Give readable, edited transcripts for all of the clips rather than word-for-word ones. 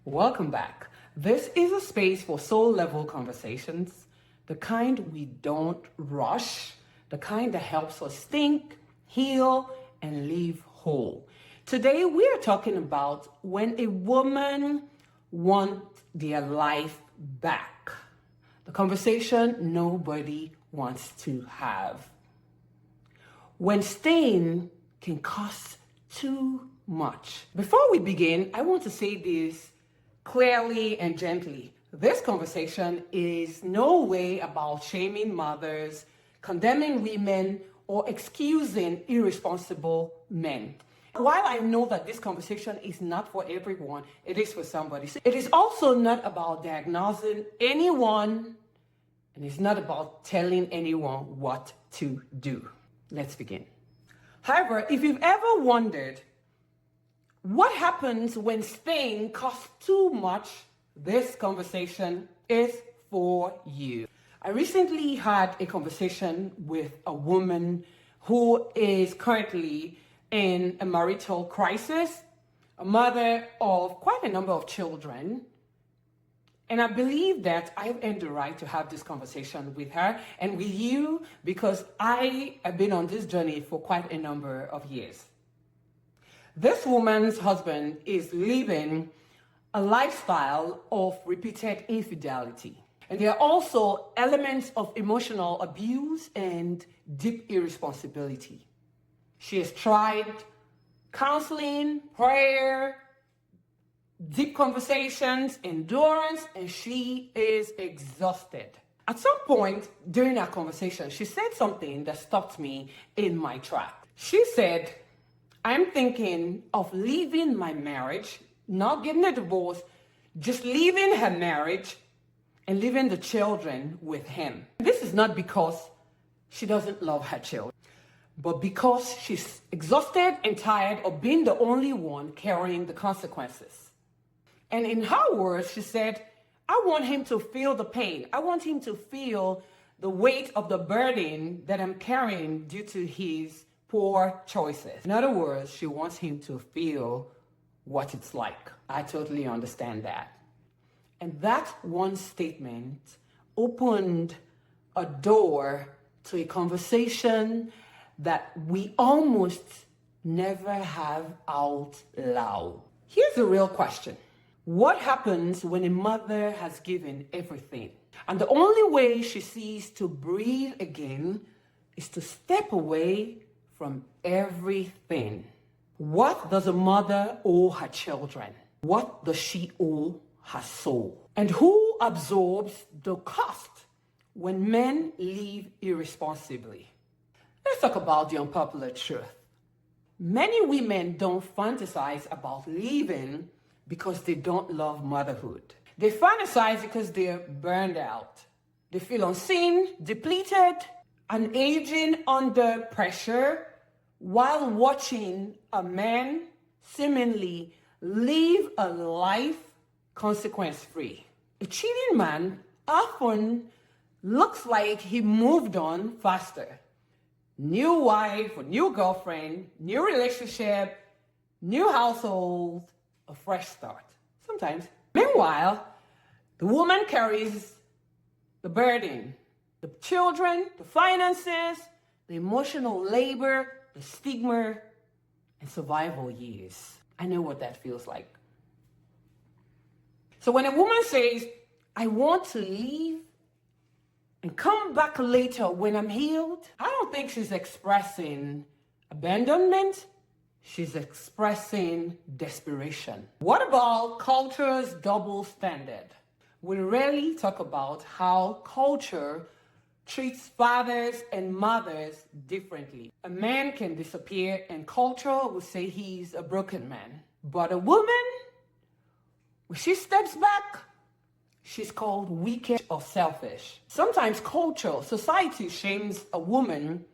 Welcome back. This is a space for soul-level conversations, the kind we don't rush, the kind that helps us think, heal, and live whole. Today, we are talking about when a woman wants their life back. The conversation nobody wants to have. When staying can cost too much. Before we begin, I want to say this clearly and gently. This conversation is no way about shaming mothers, condemning women, or excusing irresponsible men. While I know that this conversation is not for everyone, it is for somebody. It is also not about diagnosing anyone, and it's not about telling anyone what to do. Let's begin. However, if you've ever wondered what happens when staying costs too much, this conversation is for you. I recently had a conversation with a woman who is currently in a marital crisis, a mother of quite a number of children. And I believe that I've earned the right to have this conversation with her and with you because I have been on this journey for quite a number of years. This woman's husband is living a lifestyle of repeated infidelity. And there are also elements of emotional abuse and deep irresponsibility. She has tried counseling, prayer, deep conversations, endurance, and she is exhausted. At some point during our conversation, she said something that stopped me in my track. She said, I'm thinking of leaving my marriage, not getting a divorce, just leaving her marriage and leaving the children with him. This is not because she doesn't love her children, but because she's exhausted and tired of being the only one carrying the consequences. And in her words, she said, I want him to feel the pain. I want him to feel the weight of the burden that I'm carrying due to his poor choices. In other words, she wants him to feel what it's like. I totally understand that. And that one statement opened a door to a conversation that we almost never have out loud. Here's the real question. What happens when a mother has given everything? And the only way she sees to breathe again is to step away from everything. What does a mother owe her children? What does she owe her soul? And who absorbs the cost when men live irresponsibly? Let's talk about the unpopular truth. Many women don't fantasize about leaving because they don't love motherhood. They fantasize because they're burned out. They feel unseen, depleted, and aging under pressure while watching a man seemingly live a life consequence-free. A cheating man often looks like he moved on faster. New wife or new girlfriend, new relationship, new household, a fresh start. Sometimes. Meanwhile, the woman carries the burden, the children, the finances, the emotional labor, the stigma, and survival years. I know what that feels like. So when a woman says, I want to leave and come back later when I'm healed, I don't think she's expressing abandonment. She's expressing desperation. What about culture's double standard? We rarely talk about how culture treats fathers and mothers differently. A man can disappear and culture will say he's a broken man. But a woman, when she steps back, she's called wicked or selfish. Sometimes culture, society shames a woman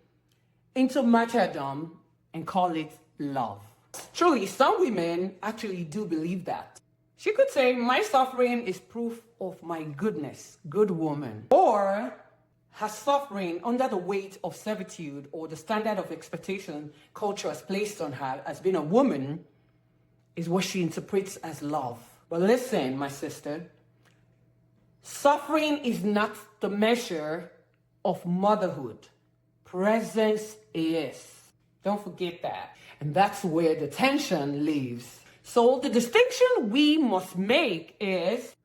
into martyrdom and call it love. Truly, some women actually do believe that. She could say, my suffering is proof of my goodness, good woman. Or her suffering under the weight of servitude or the standard of expectation culture has placed on her as being a woman is what she interprets as love. But listen, my sister, suffering is not the measure of motherhood. Presence is. Don't forget that. And that's where the tension lives. So the distinction we must make is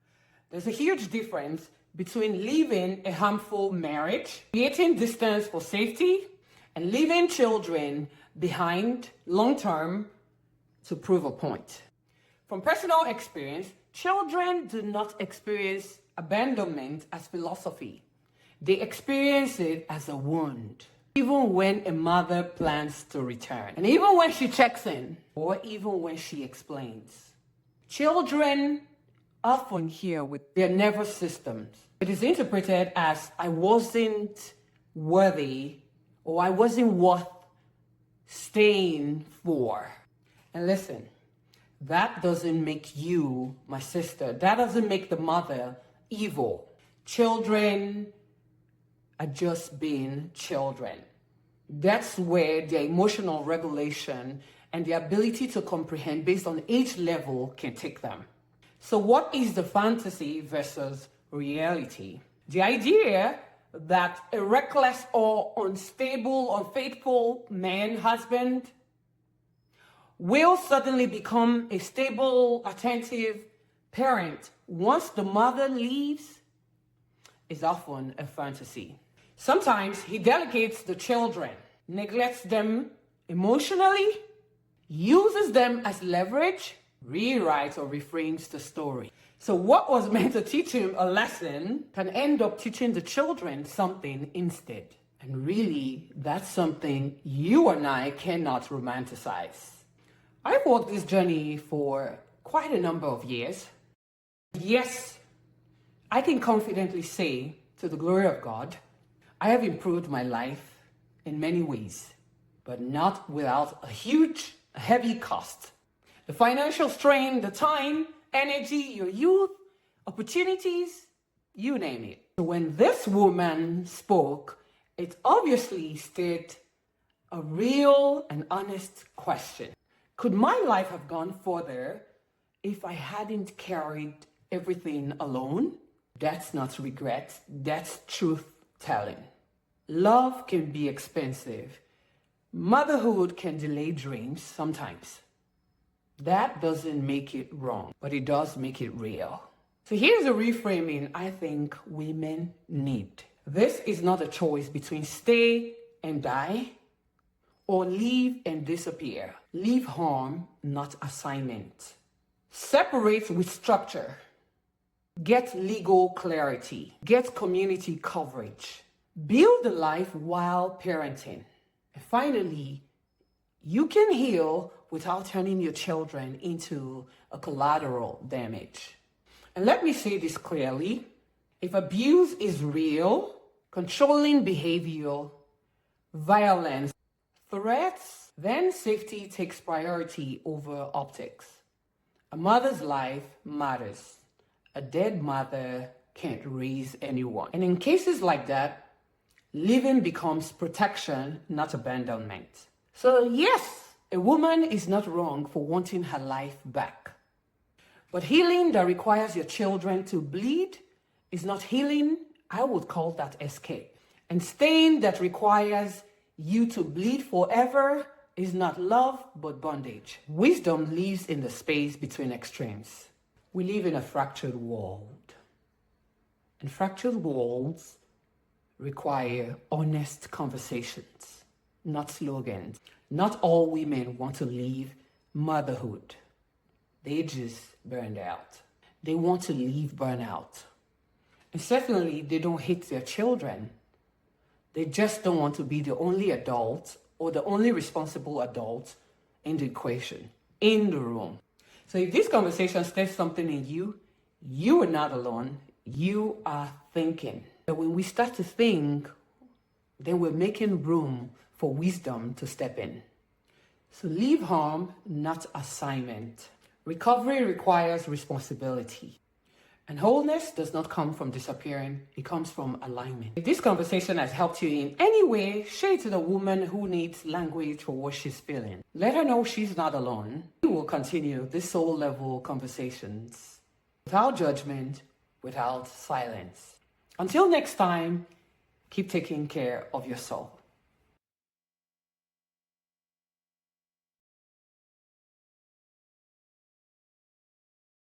there's a huge difference between leaving a harmful marriage, creating distance for safety, and leaving children behind long-term to prove a point. From personal experience, children do not experience abandonment as philosophy. They experience it as a wound. Even when a mother plans to return, and even when she checks in, or even when she explains. Children often hear with their nervous systems. It is interpreted as I wasn't worthy or I wasn't worth staying for. And listen, that doesn't make you, my sister, that doesn't make the mother evil. Children are just being children. That's where their emotional regulation and the ability to comprehend based on age level can take them. So what is the fantasy versus reality? The idea that a reckless or unstable, unfaithful man, husband, will suddenly become a stable, attentive parent once the mother leaves is often a fantasy. Sometimes he delegates the children, neglects them emotionally, uses them as leverage, rewrites or reframes the story. So what was meant to teach him a lesson can end up teaching the children something instead. And really, that's something you and I cannot romanticize. I've walked this journey for quite a number of years. Yes, I can confidently say, to the glory of God, I have improved my life in many ways, but not without a huge, heavy cost. The financial strain, the time, energy, your youth, opportunities, you name it. So when this woman spoke, it obviously stirred a real and honest question. Could my life have gone further if I hadn't carried everything alone? That's not regret, that's truth telling. Love can be expensive. Motherhood can delay dreams sometimes. That doesn't make it wrong, but it does make it real. So here's a reframing I think women need. This is not a choice between stay and die or leave and disappear. Leave harm, not assignment. Separate with structure. Get legal clarity. Get community coverage. Build a life while parenting. And finally, you can heal without turning your children into a collateral damage. And let me say this clearly. If abuse is real, controlling behavior, violence, threats, then safety takes priority over optics. A mother's life matters. A dead mother can't raise anyone. And in cases like that, living becomes protection, not abandonment. So yes, a woman is not wrong for wanting her life back. But healing that requires your children to bleed is not healing. I would call that escape. And staying that requires you to bleed forever is not love, but bondage. Wisdom lives in the space between extremes. We live in a fractured world. And fractured worlds require honest conversations, not slogans. Not all women want to leave motherhood. They just burned out. They want to leave burnout. And certainly they don't hate their children. They just don't want to be the only adult or the only responsible adult in the equation, in the room. So if this conversation stirs something in you, you are not alone. You are thinking. But when we start to think, then we're making room for wisdom to step in. So leave harm, not assignment. Recovery requires responsibility. And wholeness does not come from disappearing, it comes from alignment. If this conversation has helped you in any way, share it to the woman who needs language for what she's feeling. Let her know she's not alone. We will continue these soul level conversations without judgment, without silence. Until next time, keep taking care of yourself.